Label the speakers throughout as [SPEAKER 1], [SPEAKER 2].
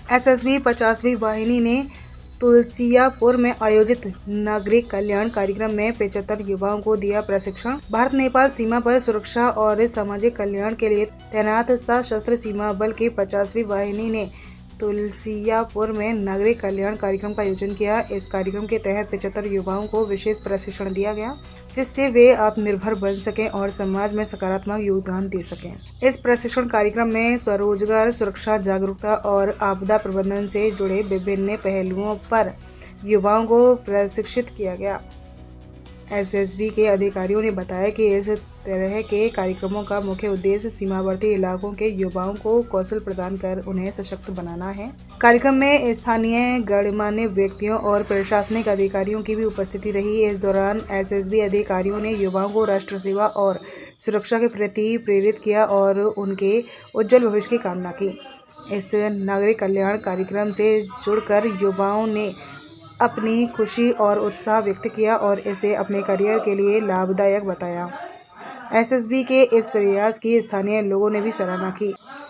[SPEAKER 1] SSB 50वीं वाहिनी ने तुलसियापुर में आयोजित नागरिक कल्याण कार्यक्रम में 75 युवाओं को दिया प्रशिक्षण। भारत नेपाल सीमा पर सुरक्षा और सामाजिक कल्याण के लिए तैनात सशस्त्र सीमा बल की 50वीं वाहिनी ने तुलसियापुर में नागरिक कल्याण कार्यक्रम का आयोजन किया। इस कार्यक्रम के तहत 75 युवाओं को विशेष प्रशिक्षण दिया गया, जिससे वे आत्मनिर्भर बन सकें और समाज में सकारात्मक योगदान दे सकें। इस प्रशिक्षण कार्यक्रम में स्वरोजगार, सुरक्षा, जागरूकता और आपदा प्रबंधन से जुड़े विभिन्न पहलुओं पर युवाओं को प्रशिक्षित किया गया। एसएसबी के अधिकारियों ने बताया कि इस तरह के कार्यक्रमों का मुख्य उद्देश्य सीमावर्ती इलाकों के युवाओं को कौशल प्रदान कर उन्हें सशक्त बनाना है। कार्यक्रम में स्थानीय गणमान्य व्यक्तियों और प्रशासनिक अधिकारियों की भी उपस्थिति रही। इस दौरान एसएसबी अधिकारियों ने युवाओं को राष्ट्र सेवा और सुरक्षा के प्रति प्रेरित किया और उनके उज्जवल भविष्य की कामना की। इस नागरिक कल्याण कार्यक्रम से जुड़कर युवाओं ने अपनी खुशी और उत्साह व्यक्त किया और इसे अपने करियर के लिए लाभदायक बताया। एसएसबी के इस प्रयास की स्थानीय लोगों ने भी सराहना की।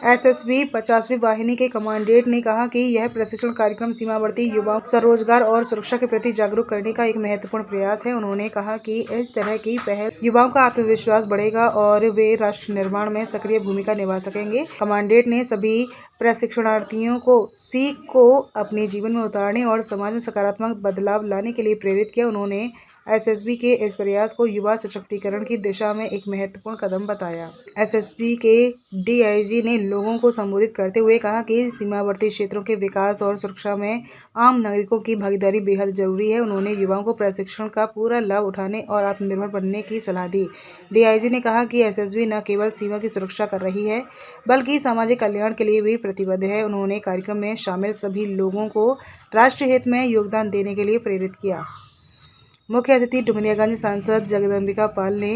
[SPEAKER 1] एसएसबी 50वीं वाहिनी के कमांडेंट ने कहा कि यह प्रशिक्षण कार्यक्रम सीमावर्ती युवाओं को स्वरोजगार और सुरक्षा के प्रति जागरूक करने का एक महत्वपूर्ण प्रयास है। उन्होंने कहा कि इस तरह की पहल युवाओं का आत्मविश्वास बढ़ेगा और वे राष्ट्र निर्माण में सक्रिय भूमिका निभा सकेंगे। कमांडेंट ने सभी प्रशिक्षणार्थियों को सीख को अपने जीवन में उतारने और समाज में सकारात्मक बदलाव लाने के लिए प्रेरित किया। उन्होंने एसएसबी के इस प्रयास को युवा सशक्तिकरण की दिशा में एक महत्वपूर्ण कदम बताया। एसएसबी के डीआईजी ने लोगों को संबोधित करते हुए कहा कि सीमावर्ती क्षेत्रों के विकास और सुरक्षा में आम नागरिकों की भागीदारी बेहद जरूरी है। उन्होंने युवाओं को प्रशिक्षण का पूरा लाभ उठाने और आत्मनिर्भर बनने की सलाह दी। डीआईजी ने कहा कि एसएसबी न केवल सीमा की सुरक्षा कर रही है, बल्कि सामाजिक कल्याण के लिए भी प्रतिबद्ध है। उन्होंने कार्यक्रम में शामिल सभी लोगों को राष्ट्र हित में योगदान देने के लिए प्रेरित किया। मुख्य अतिथि डुमरियागंज सांसद जगदम्बिका पाल ने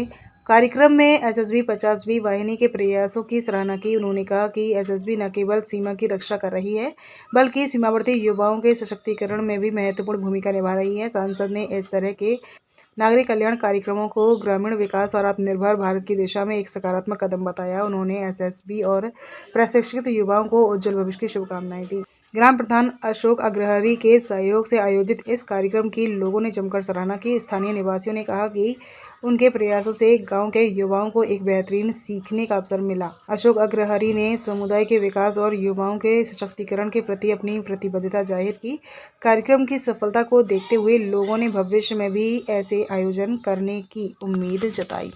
[SPEAKER 1] कार्यक्रम में एसएसबी 50वीं वाहिनी के प्रयासों की सराहना की। उन्होंने कहा कि एसएसबी न केवल सीमा की रक्षा कर रही है, बल्कि सीमावर्ती युवाओं के सशक्तिकरण में भी महत्वपूर्ण भूमिका निभा रही है। सांसद ने इस तरह के नागरिक कल्याण कार्यक्रमों को ग्रामीण विकास और आत्मनिर्भर भारत की दिशा में एक सकारात्मक कदम बताया। उन्होंने एसएसबी और प्रशिक्षित युवाओं को उज्जवल भविष्य की शुभकामनाएं दी। ग्राम प्रधान अशोक अग्रहरी के सहयोग से आयोजित इस कार्यक्रम की लोगों ने जमकर सराहना की। स्थानीय निवासियों ने कहा कि उनके प्रयासों से गांव के युवाओं को एक बेहतरीन सीखने का अवसर मिला। अशोक अग्रहरी ने समुदाय के विकास और युवाओं के सशक्तिकरण के प्रति अपनी प्रतिबद्धता जाहिर की। कार्यक्रम की सफलता को देखते हुए लोगों ने भविष्य में भी ऐसे आयोजन करने की उम्मीद जताई।